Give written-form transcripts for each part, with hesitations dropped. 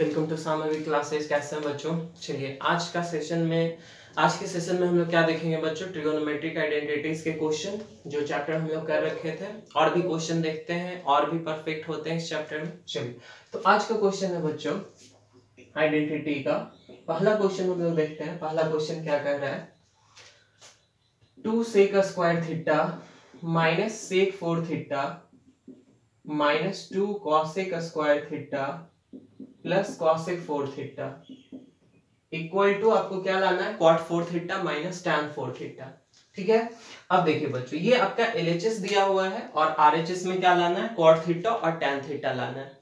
Welcome to सामूहिक classes. कैसे हैं बच्चों? चलिए आज के सेशन में हम लोग क्या देखेंगे बच्चों, ट्रिगोनोमेट्रिक आइडेंटिटीज के क्वेश्चन जो चैप्टर हम लोग कर रखे थे, और भी क्वेश्चन देखते हैं और भी परफेक्ट होते हैं इस चैप्टर में। चलिए तो आज का क्वेश्चन है बच्चों आइडेंटिटी का। पहला क्वेश्चन हम लोग देखते हैं। पहला क्वेश्चन क्या कह रहा है, 2 sec square theta minus sec 4 theta minus 2 cosec square theta plus cosec 4 theta equal to आपको क्या लाना है, cot 4 theta minus tan 4 theta. ठीक है, अब देखिए बच्चों ये आपका LHS दिया हुआ है और RHS में क्या लाना है, cot थीटा और tan थीटा लाना है।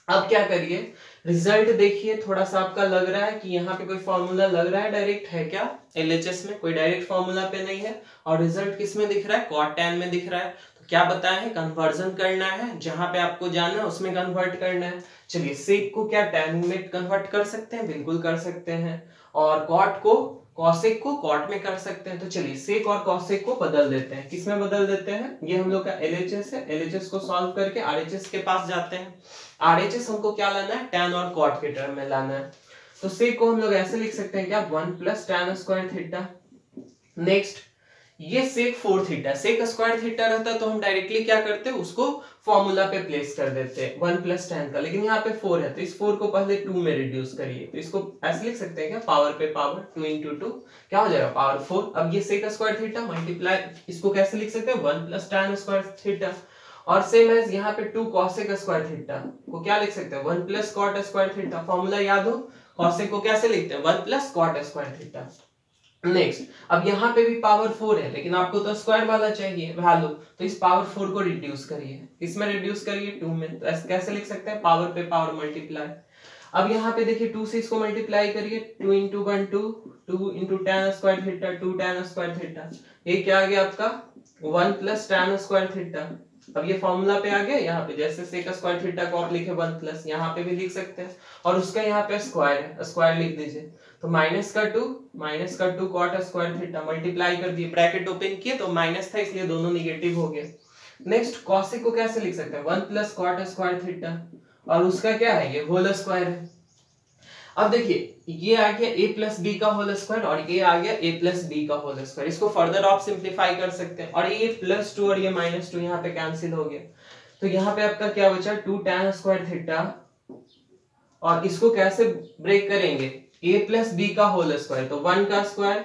अब क्या करिए, रिजल्ट देखिए। थोड़ा सा आपका लग रहा है कि यहाँ पे कोई फॉर्मूला लग रहा है, डायरेक्ट है क्या? LHS में कोई डायरेक्ट फॉर्मूला पे नहीं है, और रिजल्ट किस में दिख रहा है, cot tan में दिख रहा है। तो क्या बताया है, कन्वर्जन करना है, जहां पे आपको जाना है उसमें कन्वर्ट करना है। चलिए सेक को क्या tan में कन्वर्ट कर सकते हैं, बिल्कुल कर सकते हैं, और cot को कॉसेक को कॉट में कर सकते हैं। तो चलिए सेक और कॉसेक को बदल देते हैं। किस में बदल देते हैं, ये हम लोग का LHS है, LHS को सॉल्व करके RHS के पास जाते हैं। RHS हमको क्या लाना है, tan और cot के टर्म में लाना है। तो सेक को हम लोग ऐसे लिख सकते हैं क्या, 1 plus tan square theta. Next ये सेक 4 थीटा, सेक स्क्वायर थीटा रहता तो हम डायरेक्टली क्या करते, उसको फॉर्मूला पे प्लेस कर देते 1 प्लस tan का, लेकिन यहाँ पे 4 है तो इस 4 को पहले 2 में रिड्यूस करिए। तो इसको ऐसे लिख सकते हैं क्या, पावर पे पावर, 2 into 2 क्या हो जाएगा, पावर 4। अब ये सेक स्क्वायर थीटा मल्टीप्लाई, इसको कैसे लिख सकते हैं, 1 प्लस tan स्क्वायर थीटा। और सेम एज यहाँ पे 2 cosec स्क्वायर थीटा को क्या लिख सकते हैं, 1 plus cot square theta. Formula याद हो, cosec को कैसे लिखते हैं, 1 plus cot square theta. Next अब यहाँ पे भी पावर 4 है, लेकिन आपको तो स्क्वायर वाला चाहिए वैल्यू, तो इस पावर 4 को रिड्यूस करिए। इसमें रिड्यूस करिए 2 में, तो ऐसे कैसे लिख सकते हैं, पावर पे पावर मल्टीप्लाई। अब यहाँ पे देखिए 2 से इसको मल्टीप्लाई करिए, 2 into 1 2 into tan square theta 2 tan square theta, ये क्या आ गया आपका 1 प्लस tan स्क्वायर थीटा। अब ये फॉर्मूला पे आ गया, यहाँ पे जैसे सेक स्क्वायर थीटा को आप लिखे 1 प्लस, यहाँ पे भी लिख सकते हैं, और उसका यहाँ पे स्क्वायर है, स्क्वायर लिख दीजिए। तो माइनस का 2 cot स्क्वायर थीटा मल्टीप्लाई कर दिए, ब्रैकेट ओपन किए तो माइनस था इसलिए दोनों निगेटिव हो गए। नेक्स्ट cosec को कैसे लिख सकते हैं, 1 प्लस cot स्क्वायर थीटा, और उसका क्या है, ये होल स्क्वायर है। अब देखिए ये आ गया a प्लस बी का होल स्क्वायर, और ये आ गया a प्लस बी का होल स्क्वायर। इसको फर्दर आप सिंप्लीफाई कर सकते हैं, और ये +2 और ये -2 यहाँ पे कैंसिल हो गया। तो यहाँ पे आपका क्या बचा, 2 tan स्क्वायर थीटा, और इसको कैसे ब्रेक करेंगे, a प्लस बी का होल स्क्वायर, तो 1 का square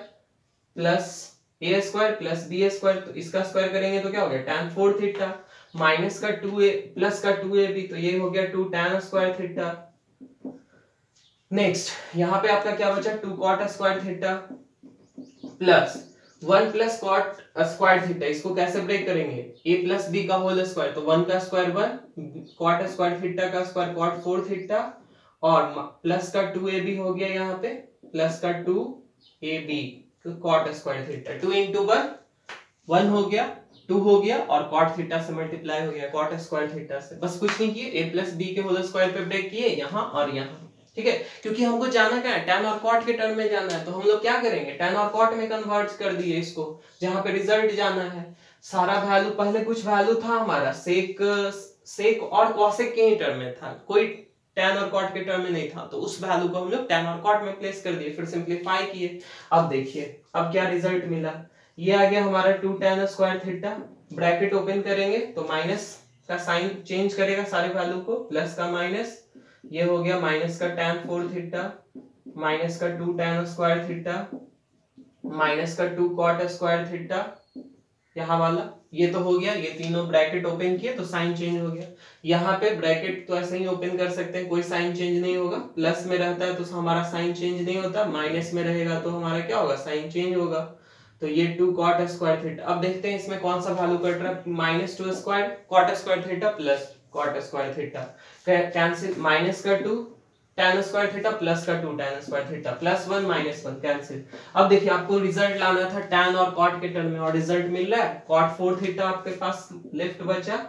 plus a square plus b square, तो इसका स्क्वायर करेंगे तो क्या हो गया, tan 4 थीटा माइनस का 2a प्लस का 2ab, तो ये हो गया 2 tan स्क्वायर थीटा। नेक्स्ट यहाँ पे आपका क्या बचा, 2 cot square theta plus 1 plus cot square theta. इसको कैसे ब्रेक करेंगे, a प्लस b का होल स्क्वायर, तो 1 का स्क्वायर 1, cot स्क्वायर थीटा का स्क्वायर cot 4 थीटा, और प्लस का 2ab हो गया, यहाँ पे प्लस का 2ab तो cot स्क्वायर थीटा। 2 into 1 हो गया, 2 हो गया, और cot थीटा से मल्टीप्लाई हो गया cot स्क्वायर थीटा से। बस कुछ नहीं किए, a प्लस b के होल स्क्वायर पे ब्रेक किए यहाँ और यहाँ। ठीक है, क्योंकि हमको जाना क्या है, tan और cot के टर्म में जाना है, तो हम लोग क्या करेंगे, tan और cot में कन्वर्ट कर दिए इसको, जहां पे रिजल्ट जाना है। सारा वैल्यू, पहले कुछ वैल्यू था हमारा सेक और cosec के ही टर्म में था, कोई tan और cot के टर्म में नहीं था, तो उस वैल्यू को हम लोग tan और cot में प्लेस कर दिए, फिर सिंप्लीफाई किए। अब देखिए अब क्या रिजल्ट मिला, ये आ गया हमारा 2 tan square theta, bracket open करेंगे तो माइनस का साइन चेंज करेगा सारे वैल्यू को, प्लस का माइनस, ये हो गया माइनस का tan 4 थीटा माइनस का 2 tan स्क्वायर थीटा माइनस का 2 cot स्क्वायर थीटा, यहाँ वाला ये तो हो गया। ये तीनों ब्रैकेट ओपन किए तो साइन चेंज हो गया। यहाँ पे ब्रैकेट तो ऐसे ही ओपन कर सकते हैं, कोई साइन चेंज नहीं होगा। प्लस में रहता है तो हमारा साइन चेंज नहीं होता, माइनस में रहेगा तो हमारा क्या होगा, साइन चेंज होगा। तो ये 2 cot स्क्वायर थीटा। अब देखते हैं इसमें कौन सा वैल्यू कट रहा है, -2 square cot square theta plus cot square theta cancel, minus का 2 tan स्क्वायर थीटा प्लस का 2 tan स्क्वायर थीटा, +1 -1 कैंसिल। अब देखिए आपको रिजल्ट लाना था tan और cot के टर्म में, और रिजल्ट मिल रहा है cot 4 थीटा आपके पास लेफ्ट बचा,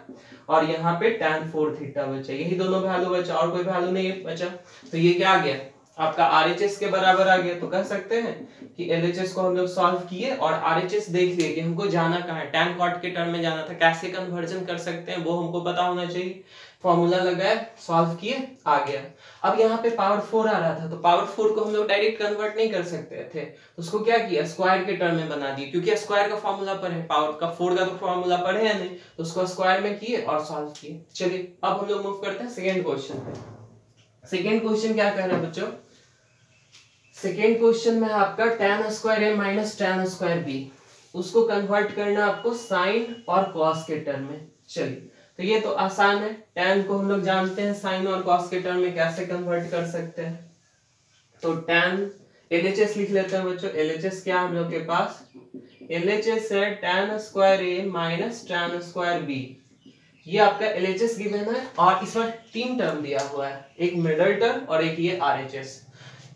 और यहाँ पे tan 4 थीटा बचा, यही दोनों वैल्यू बचा, और कोई वैल्यू नहीं बचा। तो ये क्या आ गया, आपका RHS के बराबर आ गया। तो कह सकते हैं कि LHS को हम लोग सॉल्व किए और RHS देख लिए कि हमको जाना कहाँ है, tan cot के टर्म में जाना था, कैसे कन्वर्जन कर सकते हैं वो हमको पता होना चाहिए। फॉर्मूला लगाए, सॉल्व किए, आ गया। अब यहाँ पे पावर 4 आ रहा था, तो पावर 4 को हम लोग डायरेक्ट कन्वर्ट नहीं कर सकते थे, तो उसको क्या किया, स्क्वायर के टर्म में बना दिए, क्योंकि स्क्वायर का फॉर्मूला पर है, पावर का 4 का तो फॉर्मूला पढ़े है नहीं, तो उसको स्क्वायर में किए और सॉल्व किए। चलिए अब हम लोग मूव करते हैं सेकेंड क्वेश्चन पे। सेकेंड क्वेश्चन क्या कह रहे हैं बच्चों, सेकेंड क्वेश्चन में आपका tan square A minus tan square B, उसको कन्वर्ट करना आपको साइन और कॉस के टर्म में। चलिए तो ये तो आसान है, tan को हम लोग जानते हैं, साइन और कॉस के टर्म में कैसे कन्वर्ट कर सकते हैं। तो tan LHS लिख लेते हैं बच्चों। LHS क्या हम लोग के पास, LHS है tan square A minus tan square B, ये आपका LHS गिवन है और इसमें 3 टर्म दिया हुआ है, एक मिडल टर्म और एक ये RHS।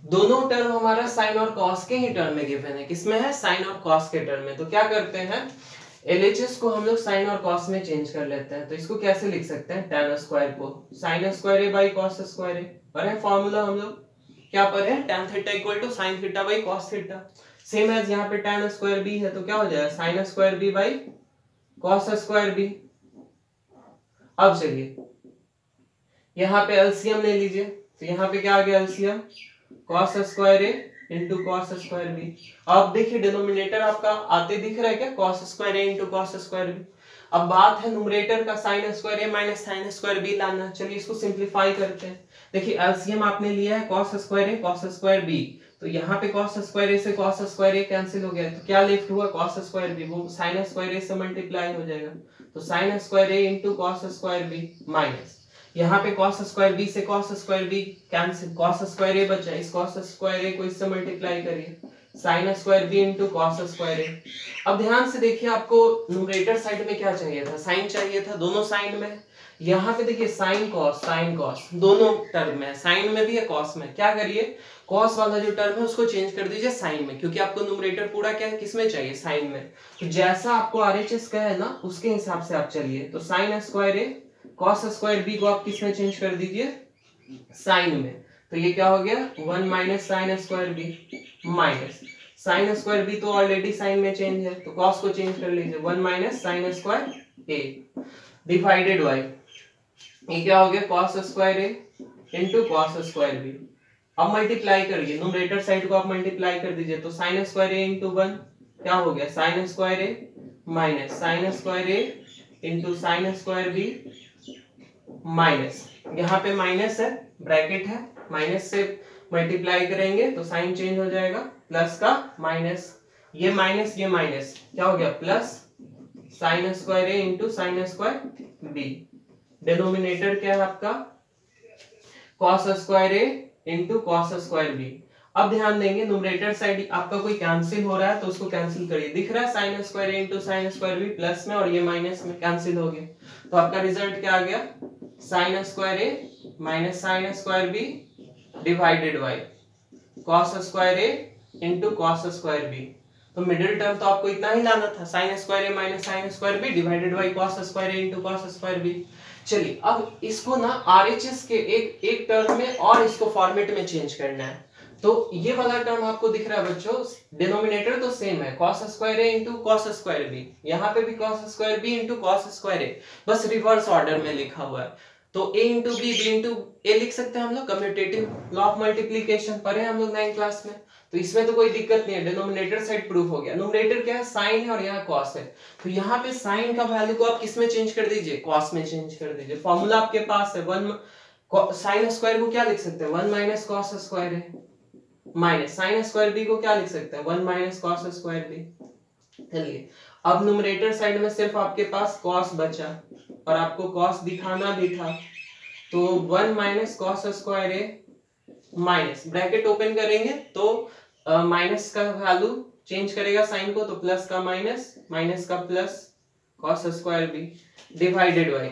दोनों टर्म हमारा साइन और कॉस के ही टर्म में गिवन है, किसमें है, साइन और कॉस के टर्म में। तो क्या करते हैं, LHS को हम लोग साइन और कॉस में चेंज कर लेते हैं। तो इसको कैसे लिख सकते हैं, tan स्क्वायर को sine square A by cos square A, पर है फॉर्मूला हम लोग क्या पर है, tan theta equal to sine theta by cos theta. Same as यहाँ पे tan स्क्वायर बी है, तो क्या हो जाएगा, sine square B by cos square B. अब चलिए यहाँ पे एलसीएम ले लीजिए, तो यहाँ पे क्या आ गया LCM, cos square A into cos square B. अब देखिए डिनोमिनेटर आपका आते दिख रहा है क्या, cos square A into cos square B. अब बात है न्यूमरेटर का sin square A minus sin square B लाना। चलिए इसको सिंप्लीफाई करते हैं। देखिए एलसीएम आपने लिया है cos स्क्वायर ए cos स्क्वायर बी, तो यहाँ पे cos स्क्वायर ए से cos स्क्वायर ए कैंसिल हो गया, तो क्या लेफ्ट हुआ, cos स्क्वायर बी, वो sin स्क्वायर ए से मल्टीप्लाई हो जाएगा, तो sin square A into cos square B minus यहाँ पे cos स्क्वायर बी से cos square B cancel, cos square A बचा, इस cos स्क्वायर ए को इससे मल्टीप्लाई करिए, sin square B into cos square A. अब ध्यान से देखिए, आपको न्यूमरेटर साइड में क्या चाहिए था, साइन चाहिए था, दोनों साइड में। यहाँ पे देखिए साइन कॉस दोनों टर्म में, साइन में भी है कॉस में। क्या करिए, कॉस वाला जो टर्म है उसको चेंज कर दीजिए साइन में, क्योंकि आपको न्यूमरेटर पूरा क्या है, किसमें चाहिए, साइन में। तो जैसा आपको RHS का है ना, उसके हिसाब से आप चलिए। तो साइन स्क्वायर ए कॉस स्क्वायर बी को आप किसमें चेंज कर दीजिए, साइन में। तो ये क्या हो गया, 1 minus sine square B minus sine square B तो ऑलरेडी साइन में चेंज है, तो कॉस को चेंज कर लीजिए, 1 minus sine square A divided by ये क्या हो गया, cos square A into cos square B. अब मल्टीप्लाई करिए, न्यूमरेटर साइड को आप मल्टीप्लाई कर दीजिए, तो साइन स्क्वायर ए इंटू 1 क्या हो गया, sine square A minus sine square A into sine square B minus, यहाँ पे माइनस है, ब्रैकेट है, माइनस से मल्टीप्लाई करेंगे तो साइन चेंज हो जाएगा, प्लस का माइनस, ये माइनस क्या हो गया, plus sine square A into sine square B. Denominator क्या है आपका, cos square A into cos square B. अब ध्यान देंगे, न्यूमरेटर साइड आपका कोई कैंसिल हो रहा है तो उसको कैंसिल करिए, दिख रहा है sine square A into sine square B plus में, और ये माइनस में कैंसिल हो गया, तो आपका रिजल्ट क्या आ गया, sine square A minus sine square B divided by cos square A into cos square B. तो मिडिल टर्म तो आपको इतना ही लाना था, sine square A minus sine square B divided by cos square A into cos square B. चलिए अब इसको ना RHS के एक टर्म में और इसको फॉर्मेट में चेंज करना है। तो ये वाला टर्म आपको दिख रहा है बच्चों, डिनोमिनेटर तो सेम है, cos square A into cos square B, यहाँ पे भी cos square B into cos square A, बस रिवर्स ऑर्डर में लिखा हुआ है। तो a into B into A लिख सकते हैं हम लोग, कम्यूटेटिव लॉ ऑफ मल्टीप्लीकेशन पढ़े हम लोग 9th क्लास में, तो इसमें तो कोई दिक्कत नहीं है, डिनोमिनेटर साइड प्रूफ हो गया। न्यूमरेटर क्या है, साइन है और यहाँ कॉस है, तो यहाँ पे साइन का वैल्यू को आप किसमें चेंज कर दीजिए, कॉस में चेंज कर दीजिए। फॉर्मूला आपके पास है, 1 साइन स्क्वायर को क्या लिख सकते हैं, 1 माइनस कॉस स्क्वायर है, माइनस साइन स्क्वायर बी को क्या लिख सकते हैं, 1 माइनस कॉस स्क्वायर बी। चलिए अब न्यूमरेटर साइड में सिर्फ आपके पास कॉस बचा, और आपको कॉस दिखाना भी था, तो 1 minus cos square A minus, bracket open करेंगे तो माइनस का वैल्यू चेंज करेगा साइन को, तो प्लस का माइनस, माइनस का plus, cos square B divided by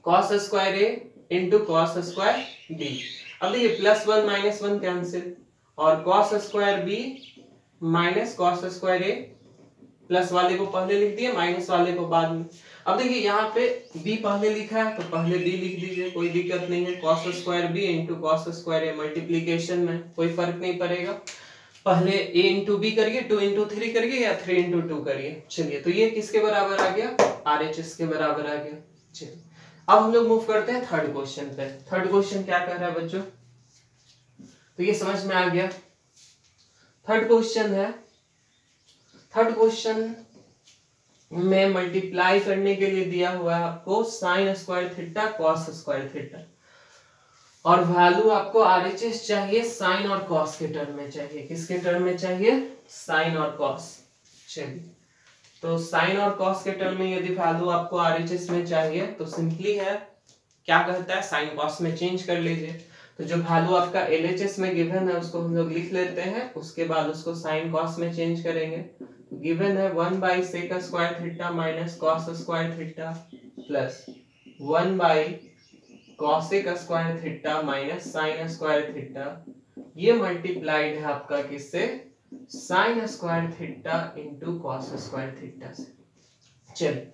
cos square A into cos square B. अब देखिए प्लस 1 माइनस 1 कैंसिल, और cos square B minus cos square A plus वाले को पहले लिख दिए, माइनस वाले को बाद में। अब देखिए यहाँ पे b पहले लिखा है तो पहले b लिख दीजिए, कोई दिक्कत नहीं है। cos square b into cos square a, multiplication में कोई फर्क नहीं पड़ेगा। पहले a इंटू बी करिए, 2 इंटू 3 करिए या 3 इंटू 2 करिए। चलिए तो ये किसके बराबर आ गया, RHS के बराबर आ गया। चलिए अब हम लोग मूव करते हैं थर्ड क्वेश्चन पे। थर्ड क्वेश्चन क्या कह रहा है बच्चों, तो ये समझ में आ गया। थर्ड क्वेश्चन है, थर्ड क्वेश्चन में मल्टीप्लाई करने के लिए दिया हुआ है आपको sine square theta cos square theta, और वैल्यू आपको RHS चाहिए साइन और कॉस के टर्म में चाहिए। किसके टर्म में चाहिए, साइन और कॉस। चलिए तो साइन और कॉस के टर्म में यदि वैल्यू आपको RHS में चाहिए तो सिंपली है, क्या कहता है, साइन कॉस में चेंज कर लीजिए। तो जो वैल्यू आपका LHS में गिवन है उसको हम लोग लिख लेते हैं, उसके बाद उसको साइन कॉस में चेंज करेंगे। गिवन है 1 sec square theta minus cos square theta plus 1 cosec square theta minus sine square theta, ये मल्टीप्लाइड है आपका किससे, sine square theta into cos square theta से। चलिए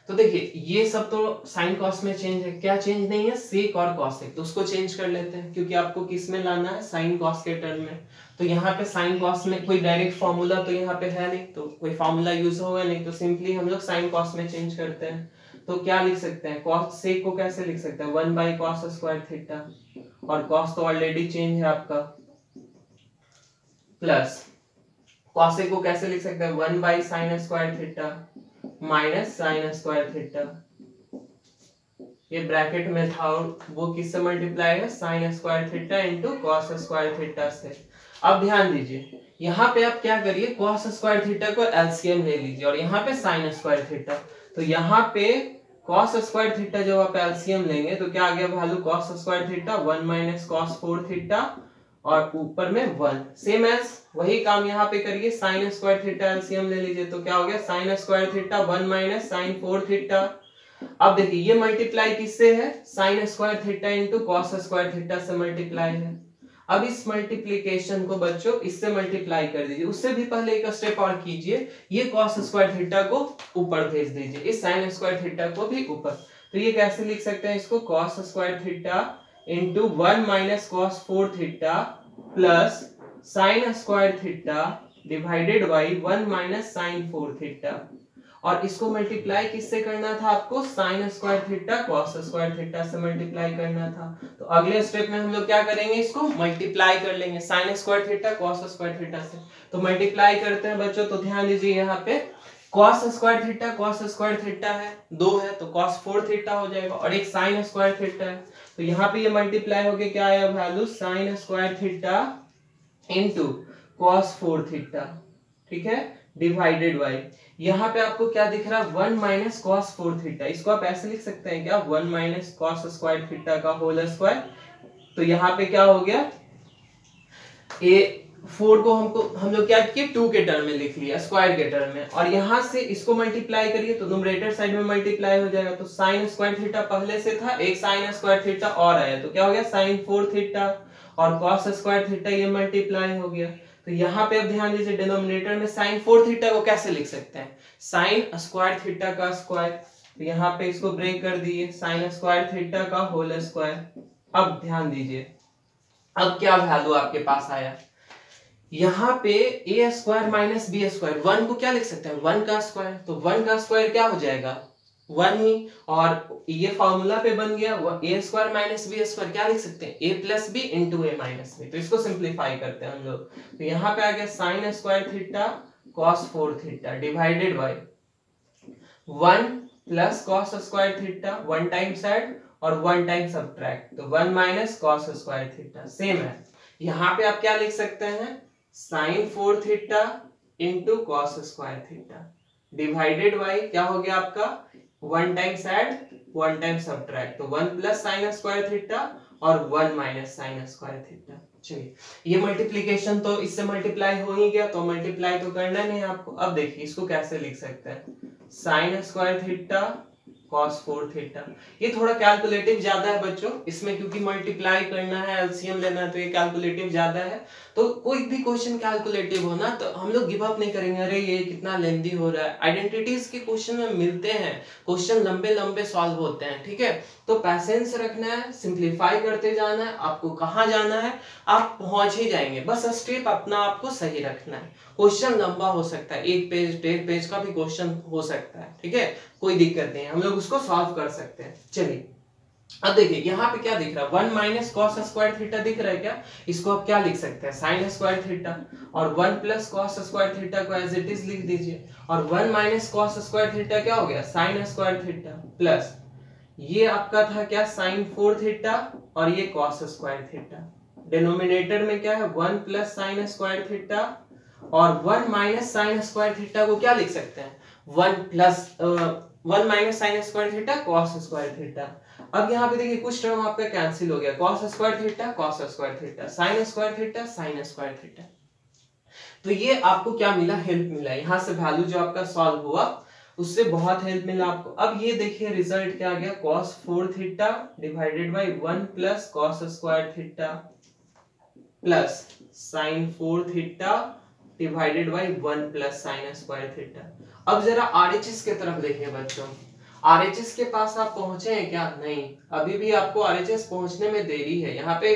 तो देखिए ये सब तो साइन कॉस में चेंज है, क्या चेंज नहीं है, सेक और कॉसेक, तो उसको चेंज कर लेते हैं क्योंकि आपको किस में लाना है, साइन कॉस के टर्म में। तो यहाँ पे साइन कॉस में कोई डायरेक्ट फॉर्मूला तो यहाँ पे है नहीं, तो कोई फॉर्मूला यूज होगा नहीं, तो सिंपली हम लोग साइन कॉस में चेंज करते हैं। तो क्या लिख सकते हैं, कॉस सेक को कैसे लिख सकते हैं, 1 कॉस स्क्वायर थीटा, और कॉस तो ऑलरेडी चेंज है आपका, प्लस कॉसेक को कैसे लिख सकते हैं, 1 sign square theta minus sine square theta, ये ब्रैकेट में था और वो किससे मल्टीप्लाई है, sine square theta into cos square theta से। अब ध्यान दीजिए यहाँ पे आप क्या करिए, कॉस स्क्वायर थीटा को एलसीएम ले लीजिए और यहाँ पे साइन स्क्वायर थीटा, तो यहाँ पे कॉस स्क्वायर थीटा जब आप एलसीएम लेंगे तो क्या आ गया value, cos square theta 1 minus cos 4 theta और ऊपर में 1। सेम एज वही काम यहाँ पे करिए, साइन स्क्वायर थीटा एलसीएम ले लीजिए तो क्या हो गया, sine square theta 1 minus sine 4 theta. अब देखिए ये मल्टीप्लाई किससे है, sine square theta into cos square theta से मल्टीप्लाई है। अब इस मल्टीप्लीकेशन को बच्चों इससे मल्टीप्लाई कर दीजिए, उससे भी पहले एक स्टेप और कीजिए, ये कॉस स्क्वायर थीटा को ऊपर भेज दीजिए, इस साइन स्क्वायर थीटा को भी ऊपर। तो ये कैसे लिख सकते हैं इसको, cos square theta into 1 minus cos 4 theta plus sine square theta divided by 1 minus sine 4 theta, और इसको मल्टीप्लाई किससे करना था आपको, sine square theta cos square theta से मल्टीप्लाई करना था। तो अगले स्टेप में हम लोग क्या करेंगे, इसको मल्टीप्लाई कर लेंगे sign square theta cos square theta से। तो मल्टीप्लाई करते हैं बच्चों, तो ध्यान दीजिए यहाँ पे cos square theta cos square theta है 2 है तो कॉस 4 थीटा हो जाएगा, और एक साइन स्क्वायर थीटा है तो यहाँ पे ये मल्टीप्लाई होके क्या आया value, sign square theta into cos 4 theta, ठीक है, डिवाइडेड बाई, यहाँ पे आपको क्या दिख रहा है 1 माइनस कॉस 4 थीटा, इसको आप ऐसे लिख सकते हैं क्या, 1 माइनस कॉस स्क्वायर थीटा का होल स्क्वायर। तो यहाँ पे क्या हो गया, ए 4 को हम लोग क्या किए 2 के टर्म में लिख लिया, स्क्वायर के टर्म में, और यहाँ से इसको मल्टीप्लाई करिए तो न्यूमरेटर साइड में मल्टीप्लाई हो जाएगा। तो साइन स्क्वायर थीटा पहले से था, एक साइन स्क्वायर थीटा और आया तो क्या हो गया साइन 4 थीटा, और कॉस स्क्वायर थीटा ये मल्टीप्लाई हो गया। तो यहाँ पे अब ध्यान दीजिए डिनोमिनेटर में साइन 4 थीटा को कैसे लिख सकते हैं, साइन स्क्वायर थीटा का स्क्वायर, तो यहाँ पे इसको ब्रेक कर दिए, साइन स्क्वायर थीटा का होल स्क्वायर। अब ध्यान दीजिए अब क्या वैल्यू आपके पास आया, यहाँ पे ए स्क्वायर माइनस बी स्क्वायर, 1 को क्या लिख सकते हैं 1 का स्क्वायर, तो 1 का स्क्वायर क्या हो जाएगा 1 ही, और ये फॉर्मूला पे बन गया ए स्क्वायर माइनस बी स्क्वायर, क्या लिख सकते हैं ए plus B into A minus B. तो इसको सिंप्लीफाई करते हैं हम लोग, तो यहाँ पे आ गया sine square theta cos 4 theta divided by 1 plus cos square theta, 1 times add और 1 टाइम सब्ट्रैक्ट, तो 1 minus cos square theta. Same है यहाँ पे आप क्या लिख सकते हैं sine 4 theta into cos square theta divided by क्या हो गया आपका 1 टाइम्स ऐड 1 टाइम सब्ट्रैक्ट, तो 1 प्लस साइन स्क्वायर थीटा और 1 माइनस साइन स्क्वायर थीटा। चलिए ये मल्टीप्लीकेशन तो इससे मल्टीप्लाई हो ही गया, तो मल्टीप्लाई तो करना नहीं है आपको। अब देखिए इसको कैसे लिख सकते हैं, sign square theta cos 4 theta, ये थोड़ा कैलकुलेटिव ज्यादा है बच्चों इसमें, क्योंकि मल्टीप्लाई करना है एलसीएम लेना है तो ये कैलकुलेटिव ज्यादा है। तो कोई भी क्वेश्चन कैलकुलेटिव हो ना तो हम लोग गिव अप नहीं करेंगे, अरे ये कितना लेंदी हो रहा है। आइडेंटिटीज के क्वेश्चन में मिलते हैं, क्वेश्चन लंबे लंबे सॉल्व होते हैं, ठीक है। तो पैसेंस रखना है, सिंप्लीफाई करते जाना है, आपको कहाँ जाना है आप पहुंच ही जाएंगे, बस स्टेप अपना आपको सही रखना है। क्वेश्चन लंबा हो सकता है, 1 पेज 1.5 पेज का भी क्वेश्चन हो सकता है, ठीक है, कोई दिक्कत नहीं है, हम लोग उसको सॉल्व कर सकते हैं। चलिए अब देखिए यहाँ पे क्या दिख रहा है, 1 माइनस कॉस स्क्वायर थीटा दिख रहा है क्या, इसको आप क्या लिख सकते हैं साइन स्क्वायर थीटा, और 1 प्लस कॉस स्क्वायर थीटा को एज इट इज लिख दीजिए, और 1 माइनस कॉस स्क्वायर थीटा क्या हो गया साइन स्क्वायर थीटा, प्लस ये आपका था क्या साइन 4 थीटा और ये कॉस स्क्वायर थीटा। डिनोमिनेटर में क्या है 1 प्लस साइन स्क्वायर थीटा, और 1 माइनस साइन स्क्वायर थीटा को क्या लिख सकते हैं 1 minus sine square theta cos square theta. अब यहाँ पे देखिए कुछ टर्म आपका कैंसिल हो गया, cos square theta cos square theta, sign square theta sine square theta. तो ये आपको क्या मिला, हेल्प मिला, यहाँ से वैल्यू जो आपका सॉल्व हुआ उससे बहुत हेल्प मिला आपको। अब ये देखिए रिजल्ट क्या आ गया, cos 4 theta divided bye 1 plus cos square theta plus sin 4 theta divided bye 1 plus sin square theta. अब जरा आरएचएस की तरफ देखिए बच्चों, आरएचएस के पास आप पहुंचे हैं क्या, नहीं, अभी भी आपको आरएचएस पहुंचने में देरी है। यहाँ पे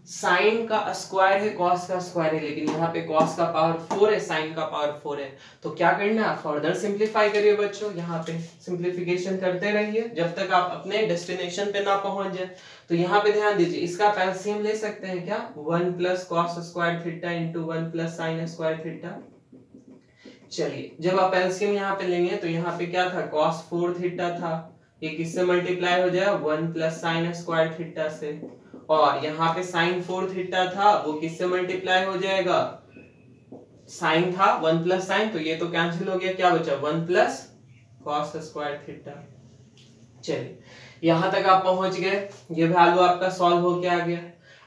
साइन का स्क्वायर है कॉस का स्क्वायर है, लेकिन यहाँ पे कॉस का पावर 4 है साइन का पावर 4 है, तो क्या करना है फर्दर सिंप्लीफाई करिए बच्चों, यहाँ पे सिंप्लीफिकेशन करते रहिए जब तक आप अपने डेस्टिनेशन पे ना पहुंच जाए। तो यहाँ पे ध्यान दीजिए, इसका एलसीएम ले सकते हैं क्या, 1 plus cos square theta into 1 plus sine square theta. चलिए जब आप एलसीएम यहाँ पे लेंगे तो यहाँ पे क्या था cos 4 थीटा था, ये किससे मल्टीप्लाई हो जाएगा 1 प्लस साइन स्क्वायर थीटा से, और यहाँ पे साइन 4 थीटा था वो किससे मल्टीप्लाई हो जाएगा, साइन था 1 प्लस साइन, तो ये तो कैंसिल हो गया, क्या बचा 1 प्लस cos स्क्वायर थीटा। चलिए यहाँ तक आप पहुंच गए, ये वैल्यू आपका सॉल्व होके आ गया।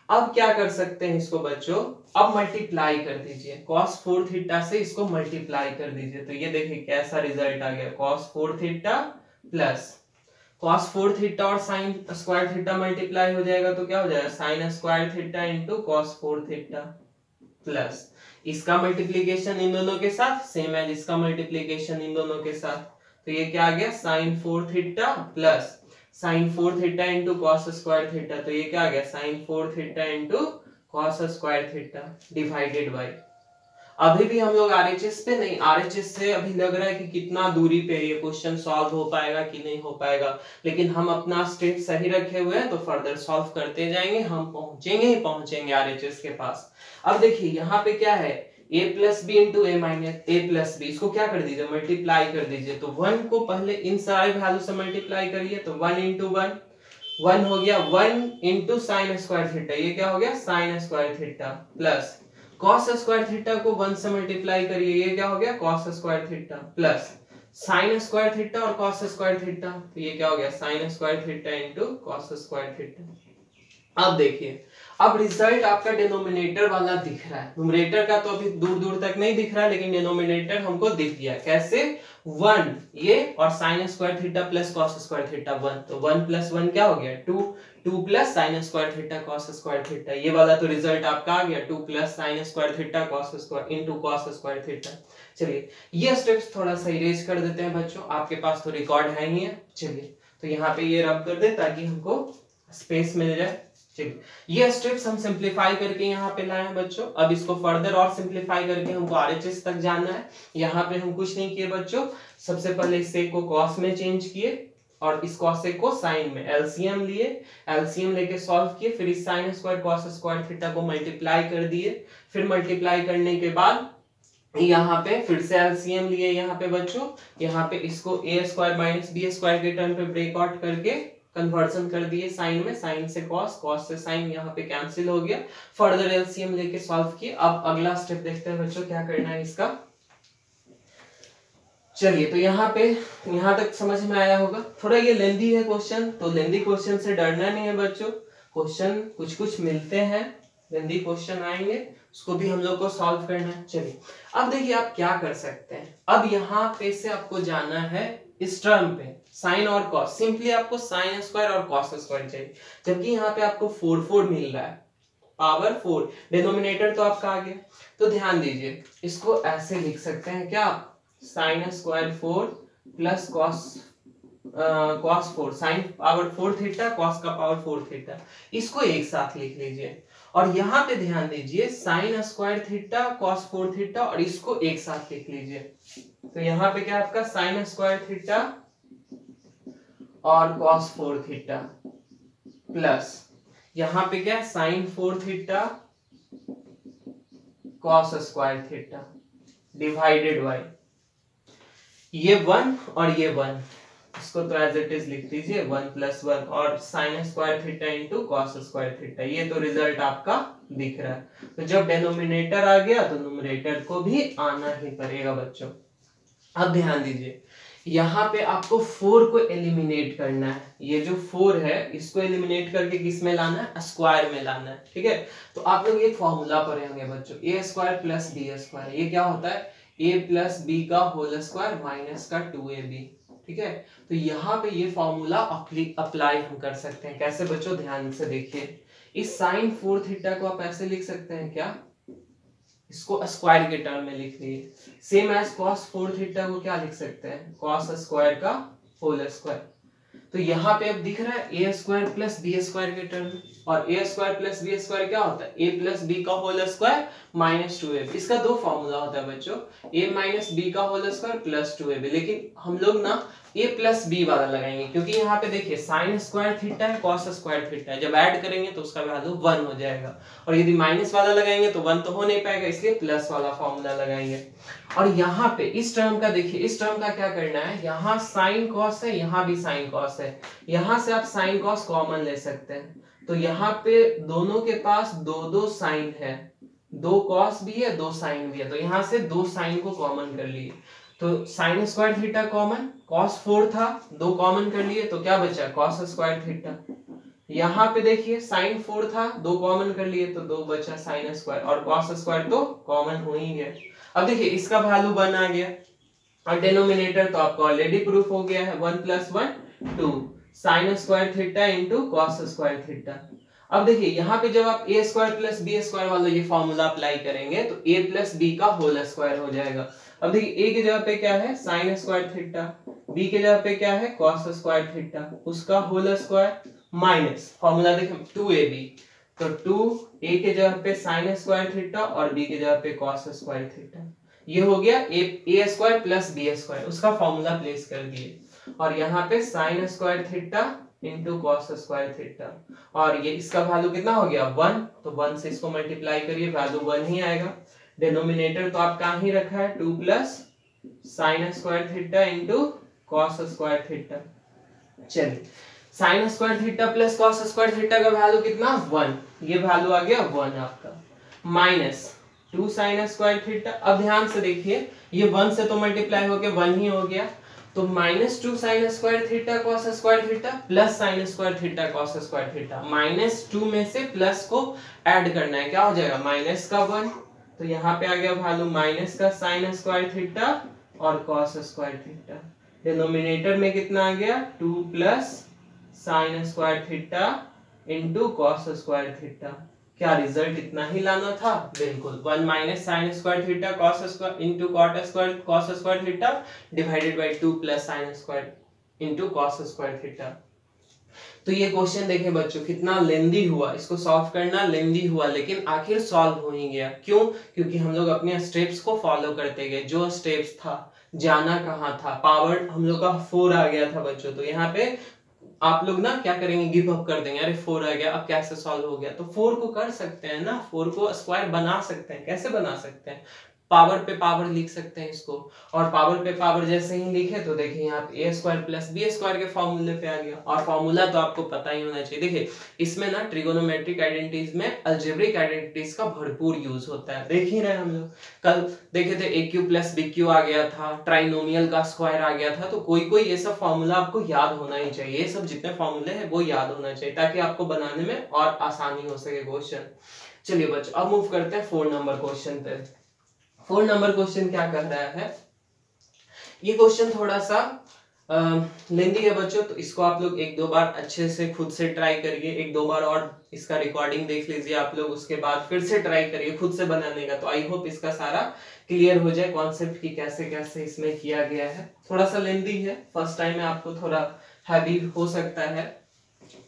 अब क्या कर सकते हैं इसको बच्चों, अब मल्टीप्लाई कर दीजिए, cos 4 थीटा से इसको मल्टीप्लाई कर दीजिए, तो ये देखिए कैसा रिजल्ट आ गया, cos 4 theta plus cos 4 theta और sin स्क्वायर थीटा मल्टीप्लाई हो जाएगा तो क्या हो जाएगा sin square theta into cos 4 theta plus इसका मल्टीप्लीकेशन इन दोनों के साथ सेम है इसका मल्टीप्लीकेशन इन दोनों के साथ, तो ये क्या आ गया sin 4 theta plus sin 4 theta into cos square theta, तो ये क्या आ गया sin 4 theta into cos square theta divided bye, अभी भी हम लोग आरएचएस पे नहीं, आरएचएस से अभी लग रहा है कि कितना दूरी पे ये क्वेश्चन सॉल्व हो पाएगा कि नहीं हो पाएगा, लेकिन हम अपना स्टेप सही रखे हुए हैं तो फर्दर सॉल्व करते जाएंगे, हम पहुंचेंगे ही पहुंचेंगे आरएचएस के पास। अब देखिए यहाँ पे क्या है a plus B into A minus A plus B, इसको क्या कर दीजिए मल्टीप्लाई कर दीजिए, तो 1 को पहले इन सारे वैल्यू से मल्टीप्लाई करिए, तो 1 इंटू 1 हो गया 1 इंटू साइन स्क्वायर थीटा, ये क्या हो गया sine square theta plus cos square theta को 1 से मल्टीप्लाई करिए, ये क्या हो गया cos square theta plus sine square theta और cos स्क्वायर थीटा, तो ये क्या हो गया sine square theta into cos square theta. अब देखिए अब रिजल्ट आपका डिनोमिनेटर वाला दिख रहा है, न्यूमरेटर का तो अभी दूर दूर तक नहीं दिख रहा है, लेकिन डिनोमिनेटर हमको दिख गया, कैसे 1 ये और sine square theta plus cos square theta 1, तो 1 प्लस 1 क्या हो गया 2, 2 plus sine square theta cos square theta, ये वाला तो रिजल्ट आपका आ गया 2 plus sine square theta cos square into cos square theta. चलिए ये स्टेप्स थोड़ा सा इरेज कर देते हैं बच्चों, आपके पास तो रिकॉर्ड है ही है। चलिए तो यहाँ पे ये रब कर दे ताकि हमको स्पेस मिल जाए। चलिए ये स्टेप्स हम सिंप्लीफाई करके यहाँ पे लाए हैं बच्चों, अब इसको फर्दर और सिंप्लीफाई करके हमको आरएचएस तक जाना है। यहाँ पे हम कुछ नहीं किए बच्चों, सबसे पहले इस सेक को कॉस में चेंज किए और इस cos को साइन में, एलसीएम लिए, एलसीएम लेके सॉल्व किए, फिर इस sine square cos square theta को मल्टीप्लाई कर दिए, फिर मल्टीप्लाई करने के बाद यहाँ पे फिर से एलसीएम लिए यहाँ पे बच्चों, यहाँ पे इसको a square minus B square के टर्म पे ब्रेक आउट करके कन्वर्जन कर दिए साइन में, साइन से cos, cos से साइन, यहाँ पे कैंसिल हो गया, फर्दर एलसीएम लेके सॉल्व किए। अब अगला स्टेप देखते हैं बच्चों क्या करना है इसका। चलिए तो यहाँ पे यहाँ तक समझ में आया होगा, थोड़ा ये लेंदी है क्वेश्चन, तो लेंदी क्वेश्चन से डरना नहीं है बच्चों, क्वेश्चन कुछ कुछ मिलते हैं, लेंदी क्वेश्चन आएंगे उसको भी हम लोग को सॉल्व करना है। चलिए अब देखिए आप क्या कर सकते हैं, अब यहाँ पे से आपको जाना है इस टर्म पे साइन और कॉस, सिंपली आपको साइन स्क्वायर और कॉस स्क्वायर चाहिए, जबकि यहाँ पे आपको 4 4 मिल रहा है, पावर 4, डिनोमिनेटर तो आपका आ गया। तो ध्यान दीजिए इसको ऐसे लिख सकते हैं क्या, sine square 4 plus cos 4, sine power 4 theta, cos का पावर 4 थीटा, इसको एक साथ लिख लीजिए। और यहाँ पे ध्यान दीजिए sign square theta cos 4 theta, और इसको एक साथ लिख लीजिए। तो यहाँ पे क्या आपका साइन स्क्वायर थीटा और कॉस 4 थीटा प्लस यहाँ पे क्या sine 4 theta cos square theta divided by ये 1 और ये 1, इसको तो एज इट इज लिख दीजिए 1 + 1 और sine square theta into cos square theta. ये तो रिजल्ट आपका दिख रहा है। तो जब डेनोमिनेटर आ गया तो न्यूमरेटर को भी आना ही पड़ेगा बच्चों। अब ध्यान दीजिए यहाँ पे आपको 4 को एलिमिनेट करना है। ये जो 4 है इसको एलिमिनेट करके किस में लाना है, स्क्वायर में लाना है। ठीक है, तो आप लोग एक फॉर्मूला पढ़े होंगे बच्चों, a² + b²। ये क्या होता है, a + b का होल स्क्वायर माइनस का 2ab। ठीक है, तो यहाँ पे ये फॉर्मूला अप्लाई हम कर सकते हैं। कैसे बच्चों, ध्यान से देखिए, इस साइन 4 थीटा को आप ऐसे लिख सकते हैं क्या, इसको स्क्वायर के टर्म में लिख लीजिए। सेम एज कॉस 4 थीटा को क्या लिख सकते हैं, कॉस स्क्वायर का होल स्क्वायर। तो यहाँ पे अब दिख रहा है a² + b² के टर्म में, और a² + b² क्या होता है, a + b का होल स्क्वायर माइनस 2ab। इसका दो फॉर्मूला होता है बच्चों, a - b का होल स्क्वायर प्लस 2ab, लेकिन हम लोग ना a + b वाला लगाएंगे, क्योंकि यहाँ पे देखिए साइन स्क्वायर थीटा है, कॉस स्क्वायर थीटा है, जब ऐड करेंगे तो उसका वैल्यू 1 हो जाएगा, और यदि माइनस वाला लगाएंगे तो 1 तो हो नहीं पाएगा, इसलिए प्लस वाला फॉर्मूला लगाएंगे। और यहाँ पे इस टर्म का देखिए, इस टर्म का क्या करना है, यहाँ साइन कॉस है, यहाँ भी साइन कॉस है, यहाँ से आप साइन कॉस कॉमन ले सकते हैं। तो यहाँ पे दोनों के पास दो साइन है, 2 कॉस भी है 2 साइन भी है, तो यहाँ से 2 साइन को कॉमन कर लिए। तो sign square theta common, cos 4 था 2 कॉमन कर लिए, तो क्या बचा, कॉस स्क्वायर थीटा। यहाँ पे देखिए साइन 4 था 2 कॉमन कर लिए, तो 2 बचा साइन स्क्वायर, और कॉस स्क्वायर तो कॉमन हो ही गया। अब देखिए इसका वैल्यू 1 आ गया, और डिनोमिनेटर तो आपको ऑलरेडी प्रूफ हो गया है, 1 + 1 2 sign square theta into cos square theta. अब देखिए यहाँ पे जब आप a² + b² वाला ये फॉर्मूला अप्लाई करेंगे तो a + b का होल स्क्वायर हो जाएगा। अब देखिए a की जगह पे क्या है, साइन स्क्वायर थीटा, b की जगह पे क्या है, कॉस स्क्वायर थीटा, उसका होल स्क्वायर माइनस फॉर्मूला देखिए 2ab, तो 2a की जगह पे साइन स्क्वायर थीटा और b की जगह पे कॉस स्क्वायर थीटा। ये हो गया a² + b², उसका फॉर्मूला प्लेस कर दिए, और यहाँ पे sign square theta into cos square theta, और ये इसका वैल्यू कितना हो गया 1, तो 1 से इसको मल्टीप्लाई करिए, वैल्यू 1 ही आएगा। डिनोमिनेटर तो आप कहाँ ही रखा है, 2 + sine square theta into cos square theta. चलिए sine square theta plus cos square theta का वैल्यू कितना 1, ये वैल्यू आ गया 1 आपका, माइनस 2 साइन स्क्वायर थीटा। अब ध्यान से देखिए ये 1 से तो मल्टीप्लाई होके 1 ही हो गया, तो -2 sign square theta cos square theta plus sine square theta cos square theta. -2 में से प्लस को ऐड करना है, क्या हो जाएगा माइनस का 1, तो यहाँ पे आ गया वैल्यू माइनस का साइन स्क्वायर थीटा और कॉस स्क्वायर थीटा। डिनोमिनेटर में कितना आ गया 2 + sine square theta into cos square theta. क्या रिजल्ट इतना ही लाना था, बिल्कुल 1 - sine square theta cos square into cot square cos square theta divided by 2 + sine square into cos square theta. तो ये क्वेश्चन देखें बच्चों कितना लेंदी हुआ, इसको सॉल्व करना लेंदी हुआ, लेकिन आखिर सॉल्व हो ही गया। क्यों, क्योंकि हम लोग अपने स्टेप्स को फॉलो करते गए, जो स्टेप्स था, जाना कहाँ था, पावर हम लोग का 4 आ गया था बच्चों, तो यहाँ पे आप लोग ना क्या करेंगे, गिव अप कर देंगे, अरे 4 आ गया अब कैसे सॉल्व हो गया। तो 4 को कर सकते हैं ना, 4 को स्क्वायर बना सकते हैं। कैसे बना सकते हैं, पावर पे पावर लिख सकते हैं इसको, और पावर पे पावर जैसे ही लिखे तो देखिए यहाँ पे a² + b² के फॉर्मूले पे आ गया, और फॉर्मूला तो आपको पता ही होना चाहिए। देखिए इसमें ना ट्रिगोनोमेट्रिक आइडेंटिटीज में अलजेब्रिक आइडेंटिटीज का भरपूर यूज होता है, देख ही रहे हम लोग, कल देखे थे aq + bq आ गया था, ट्राइनोमियल का स्क्वायर आ गया था, तो कोई ये सब फॉर्मूला आपको याद होना ही चाहिए, ये सब जितने फॉर्मूले हैं वो याद होना चाहिए, ताकि आपको बनाने में और आसानी हो सके क्वेश्चन। चलिए बच्चों अब मूव करते हैं 4 नंबर क्वेश्चन पे। 4 नंबर क्वेश्चन क्या कर रहा है, ये क्वेश्चन थोड़ा सा लेंदी है बच्चों, तो इसको आप लोग एक दो बार अच्छे से खुद से ट्राई करिए, एक दो बार और इसका रिकॉर्डिंग देख लीजिए आप लोग, उसके बाद फिर से ट्राई करिए खुद से बनाने का। तो आई होप इसका सारा क्लियर हो जाए कॉन्सेप्ट की कैसे कैसे इसमें किया गया है। थोड़ा सा लेंदी है, फर्स्ट टाइम में आपको थोड़ा हैवी हो सकता है,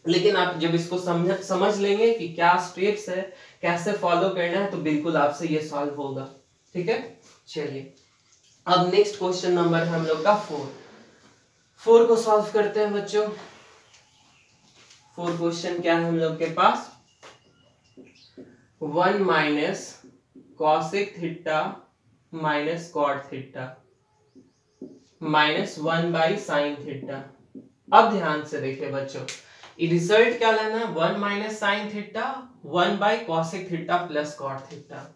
लेकिन आप जब इसको समझ लेंगे कि क्या स्टेप्स है, कैसे फॉलो करना है, तो बिल्कुल आपसे ये सॉल्व होगा। ठीक है, चलिए अब नेक्स्ट क्वेश्चन नंबर है हम लोग का 4 को सॉल्व करते हैं बच्चों। 4 क्वेश्चन क्या है हम लोग के पास, 1 minus cosec theta minus cot theta minus 1 by sine theta. अब ध्यान से देखिए बच्चों, रिजल्ट क्या लेना है, 1 minus sine theta 1 by cosec theta plus cot theta.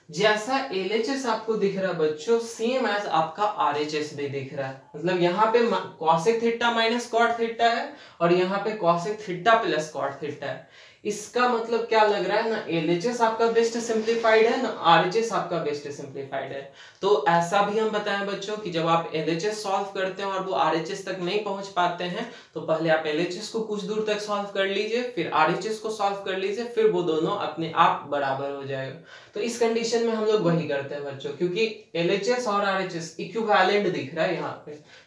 जैसा LHS आपको दिख रहा है बच्चों, सेम एज आपका RHS भी दिख रहा है। मतलब यहाँ पे cosec theta minus cot theta है और यहाँ पे cosec theta plus cot theta है। इसका मतलब क्या लग रहा है ना, LHS आपका बेस्ट सिंप्लीफाइड है ना RHS आपका बेस्ट सिंप्लीफाइड है। तो ऐसा भी हम बताएं बच्चों कि जब आप LHS सॉल्व करते हैं और वो RHS तक नहीं पहुंच पाते हैं, तो पहले आप LHS को कुछ दूर तक सॉल्व कर लीजिए, फिर RHS को सॉल्व कर लीजिए, फिर वो दोनों अपने आप बराबर हो जाएगा। तो इस कंडीशन में हम लोग वही करते हैं बच्चों, क्योंकि LHS और RHS इक्विवेलेंट दिख रहा है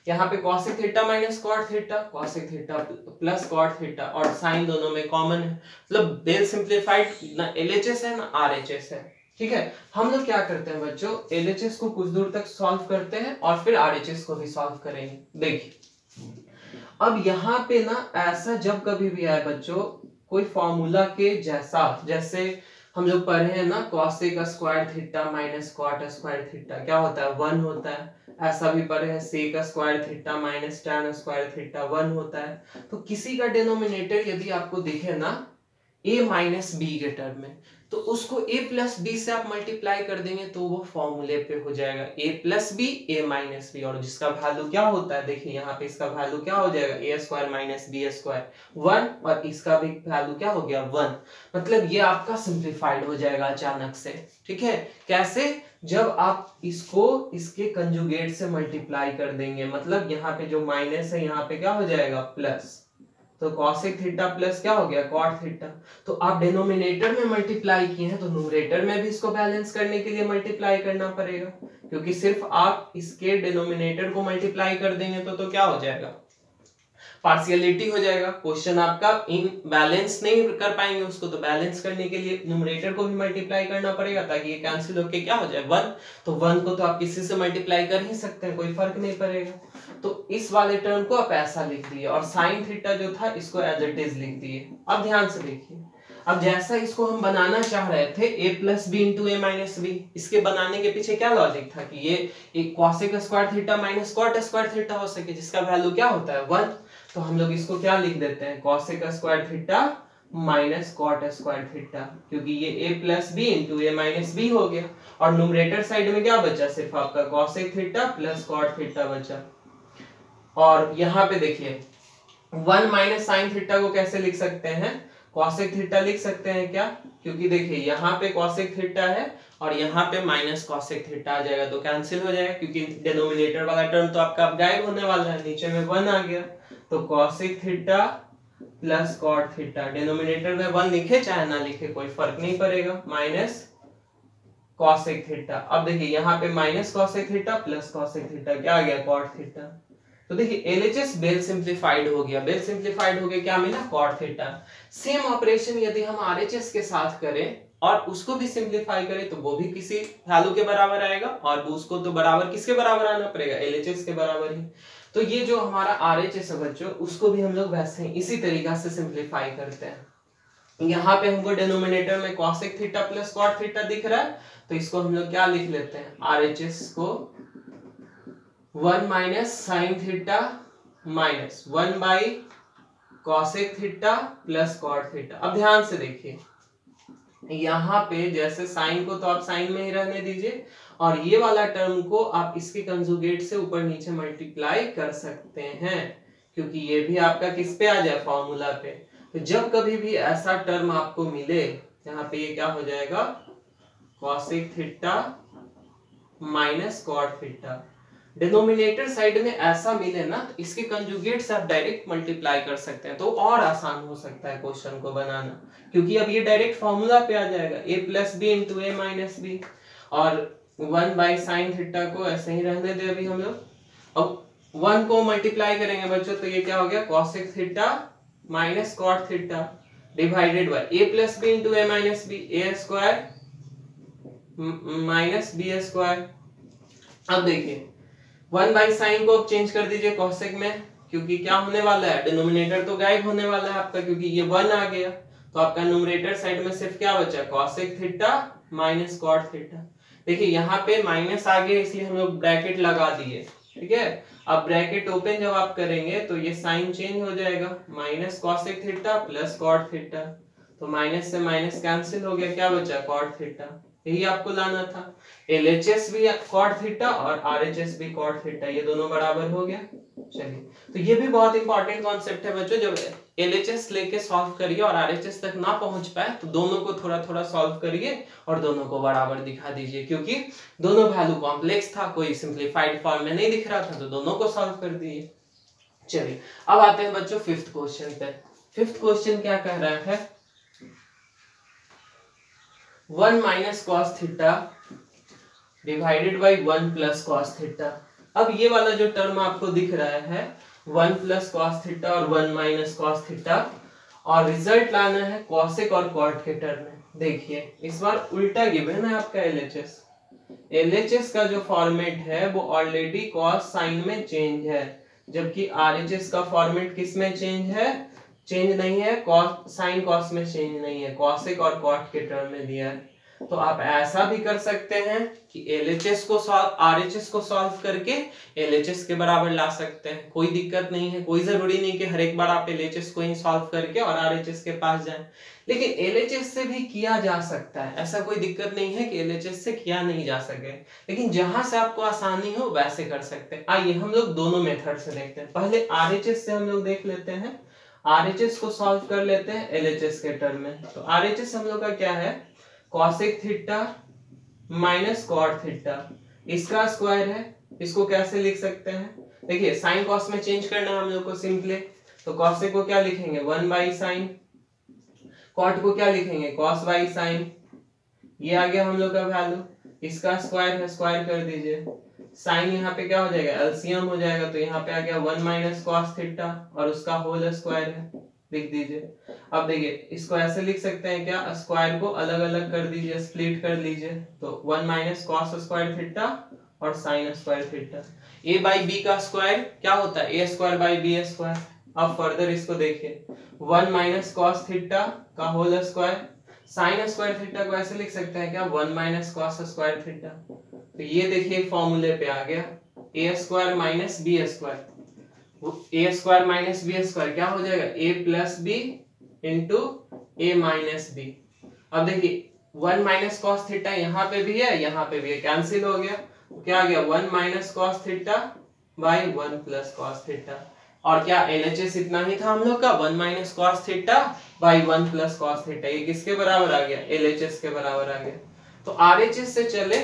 यहाँ पे cosec theta minus cot theta, cosec theta plus cot theta, और साइन दोनों में कॉमन है। मतलब वेल सिंप्लीफाइड ना LHS है ना RHS है। ठीक है, हम लोग क्या करते हैं बच्चों, LHS को कुछ दूर तक सॉल्व करते हैं और फिर RHS को भी सॉल्व करेंगे। देखिए अब यहाँ पे ना ऐसा जब कभी भी आए बच्चों कोई फॉर्मूला के जैसा, जैसे हम लोग पढ़े हैं ना cosec square theta minus cot square theta क्या होता है 1 होता है, ऐसा भी पढ़े हैं sec square theta minus tan square theta 1 होता है। तो किसी का डिनोमिनेटर यदि आपको दिखे ना a माइनस बी के टर्म में, तो उसको a प्लस बी से आप मल्टीप्लाई कर देंगे तो वो फॉर्मूले पे हो जाएगा a plus B a minus B, और जिसका वैल्यू क्या होता है देखिए यहाँ पे इसका वैल्यू क्या हो जाएगा a square minus B square 1, और इसका भी वैल्यू क्या हो गया 1। मतलब ये आपका सिंप्लीफाइड हो जाएगा अचानक से। ठीक है, कैसे, जब आप इसको इसके कंजुगेट से मल्टीप्लाई कर देंगे, मतलब यहाँ पे जो माइनस है यहाँ पे क्या हो जाएगा प्लस, तो कॉसेक थीटा प्लस क्या हो गया कॉट थीटा। तो आप डिनोमिनेटर में मल्टीप्लाई किए हैं तो न्यूमरेटर में भी इसको बैलेंस करने के लिए मल्टीप्लाई करना पड़ेगा, क्योंकि सिर्फ आप इसके डिनोमिनेटर को मल्टीप्लाई कर देंगे तो क्या हो जाएगा, पार्शियलिटी हो जाएगा। क्वेश्चन आपका इन बैलेंस नहीं कर पाएंगे उसको, तो बैलेंस करने के लिए न्यूमरेटर को भी मल्टीप्लाई करना पड़ेगा ताकि ये कैंसिल होके क्या हो जाए 1। तो 1 को तो आप किसी से मल्टीप्लाई कर ही सकते हैं, कोई फर्क नहीं पड़ेगा। तो इस वाले टर्म को आप ऐसा लिख दिए और साइन थीटा जो था इसको एज इट इज लिख दिए। अब ध्यान से देखिए, अब जैसा इसको हम बनाना चाह रहे थे a plus B into A minus B, इसके बनाने के पीछे क्या लॉजिक था कि ये एक cosec square theta minus cot square theta हो सके, जिसका वैल्यू क्या होता है 1। तो हम लोग इसको क्या लिख देते हैं cosec square theta minus cot square theta, क्योंकि ये a plus B into A minus B हो गया, और न्यूमरेटर साइड में क्या बचा सिर्फ आपका cosec theta plus cot theta बचा। और यहाँ पे देखिए 1 माइनस साइन थीटा को कैसे लिख सकते हैं, कॉसेक थीटा लिख सकते हैं क्या, क्योंकि देखिए यहाँ पे कॉसेक थीटा है और यहाँ पे माइनस कॉसेक थीटा आ जाएगा तो कैंसिल हो जाएगा, क्योंकि डिनोमिनेटर वाला टर्म तो आपका अब गायब होने वाला है, नीचे में 1 आ गया। तो cosec theta plus cot theta, denominator में 1 लिखे चाहे ना लिखे कोई फर्क नहीं पड़ेगा, माइनस कॉसेक थीटा। अब देखिए यहाँ पे minus cosec theta plus cosec theta क्या आ गया कॉट थीटा। तो देखिए LHS बेल सिंप्लीफाइड हो गया, बेल सिंप्लीफाइड हो गया क्या मिला कॉट थीटा। सेम ऑपरेशन यदि हम RHS के साथ करें और उसको भी सिंप्लीफाई करें तो वो भी किसी वैल्यू के बराबर आएगा, और उसको तो बराबर किसके बराबर आना पड़ेगा LHS के बराबर ही। तो ये जो हमारा RHS है बच्चों, उसको भी हम लोग वैसे ही इसी तरीका से सिंप्लीफाई करते हैं। यहाँ पे हमको डिनोमिनेटर में cosec theta plus cot theta दिख रहा है, तो इसको हम लोग क्या लिख लेते हैं RHS को 1 minus sine theta minus 1 by cosec theta plus cot theta. अब ध्यान से देखिए यहाँ पे जैसे साइन को तो आप साइन में ही रहने दीजिए, और ये वाला टर्म को आप इसके कंजुगेट से ऊपर नीचे मल्टीप्लाई कर सकते हैं, क्योंकि ये भी आपका किस पे आ जाए फॉर्मूला पे। तो जब कभी भी ऐसा टर्म आपको मिले यहाँ पे ये क्या हो जाएगा cosec theta minus cot theta, denominator side में ऐसा मिले ना तो इसके कंजुगेट से आप डायरेक्ट मल्टीप्लाई कर सकते हैं, तो और आसान हो सकता है क्वेश्चन को बनाना, क्योंकि अब ये डायरेक्ट फॉर्मूला पे आ जाएगा a plus B into A minus B, और 1 बाई साइन थीटा को ऐसे ही रहने दे अभी हम लोग। अब 1 को मल्टीप्लाई करेंगे बच्चों तो ये क्या हो गया cosec theta minus cot theta divided by a plus B into A minus B, A square minus B square. अब देखिए 1 बाई साइन को अब चेंज कर दीजिए कोसेक में, क्योंकि क्या होने वाला है डिनोमिनेटर तो गायब होने वाला है आपका, क्योंकि ये 1 आ गया, तो आपका न्यूमरेटर साइड में सिर्फ क्या बचा cosec theta minus cot theta. देखिए यहाँ पे माइनस आ गया इसलिए हम लोग ब्रैकेट लगा दिए, ठीक है। अब ब्रैकेट ओपन जब आप करेंगे तो ये साइन चेंज हो जाएगा, minus cosec theta plus cot theta, तो माइनस से माइनस कैंसिल हो गया, क्या बचा कॉट थीटा, यही आपको लाना था। LHS भी कॉट थीटा और RHS भी कॉट थीटा, ये दोनों बराबर हो गया। चलिए तो ये भी बहुत इंपॉर्टेंट कॉन्सेप्ट है बच्चों, जब LHS लेके सॉल्व करिए और RHS तक ना पहुंच पाए तो दोनों को थोड़ा थोड़ा सॉल्व करिए और दोनों को बराबर दिखा दीजिए, क्योंकि दोनों वैल्यू कॉम्प्लेक्स था, कोई सिंपलीफाइड फॉर्म में नहीं दिख रहा था, तो दोनों को सॉल्व कर दिए। चलिए अब आते हैं बच्चों फिफ्थ क्वेश्चन पे। फिफ्थ क्वेश्चन क्या कह रहा है, 1 minus cos theta divided by 1 plus cos theta. अब ये वाला जो टर्म आपको दिख रहा है 1 प्लस कॉस थीटा और 1 माइनस कॉस थीटा, और रिजल्ट लाना है कॉसेक और कॉट के टर्म में। देखिए इस बार उल्टा गिवन है आपका LHS का जो फॉर्मेट है वो ऑलरेडी कॉस साइन में चेंज है, जबकि RHS का फॉर्मेट किस में चेंज है, चेंज नहीं है, कॉस साइन कॉस में चेंज नहीं है, कॉसेक और कॉट के टर्म में दिया है। तो आप ऐसा भी कर सकते हैं कि RHS को सॉल्व करके LHS के बराबर ला सकते हैं, कोई दिक्कत नहीं है, कोई जरूरी नहीं कि हर एक बार आप LHS को ही सॉल्व करके और RHS के पास जाएं, लेकिन LHS से भी किया जा सकता है, ऐसा कोई दिक्कत नहीं है कि LHS से किया नहीं जा सके, लेकिन जहां से आपको आसानी हो वैसे कर सकते हैं। आइए हम लोग दोनों मेथड से देखते हैं। पहले RHS से हम लोग देख लेते हैं, RHS को सॉल्व कर लेते हैं LHS के टर्म में। तो RHS हम लोग का क्या है, cosec theta minus cot theta, इसका स्क्वायर है, इसको कैसे लिख सकते हैं, देखिए साइन कॉस में चेंज करना है हम लोग को सिंपली, तो कॉसेक को क्या लिखेंगे 1 बाई साइन, कॉट को क्या लिखेंगे कॉस बाई साइन, ये आ गया हम लोग का वैल्यू, इसका स्क्वायर है, स्क्वायर कर दीजिए, साइन यहाँ पे क्या हो जाएगा एलसीएम हो जाएगा, तो यहाँ पे आ गया 1 माइनस कॉस थीटा और उसका होल स्क्वायर है, लिख दीजिए। अब देखिए इसको ऐसे लिख सकते हैं क्या, स्क्वायर को अलग अलग कर दीजिए, स्प्लिट कर लीजिए, तो 1 माइनस कॉस स्क्वायर थीटा और sine square theta, a by B का स्क्वायर क्या होता है a square by B square. अब फर्दर इसको देखिए 1 माइनस कॉस थीटा का whole square, sine square theta को ऐसे लिख सकते हैं क्या 1 माइनस कॉस स्क्वायर थीटा, तो ये देखिए फॉर्मूले पे आ गया a square minus B square, A square minus B square क्या हो जाएगा a plus B into A minus B. अब देखिए 1 माइनस कॉस थीटा यहाँ पे भी है, यहाँ पे भी है, कैंसिल हो गया, क्या आ गया 1 minus cos theta by 1 plus cos theta, और क्या LHS इतना ही था हम लोग का 1 minus cos theta by 1 plus cos theta, ये किसके बराबर आ गया LHS के बराबर आ गया। तो RHS से चले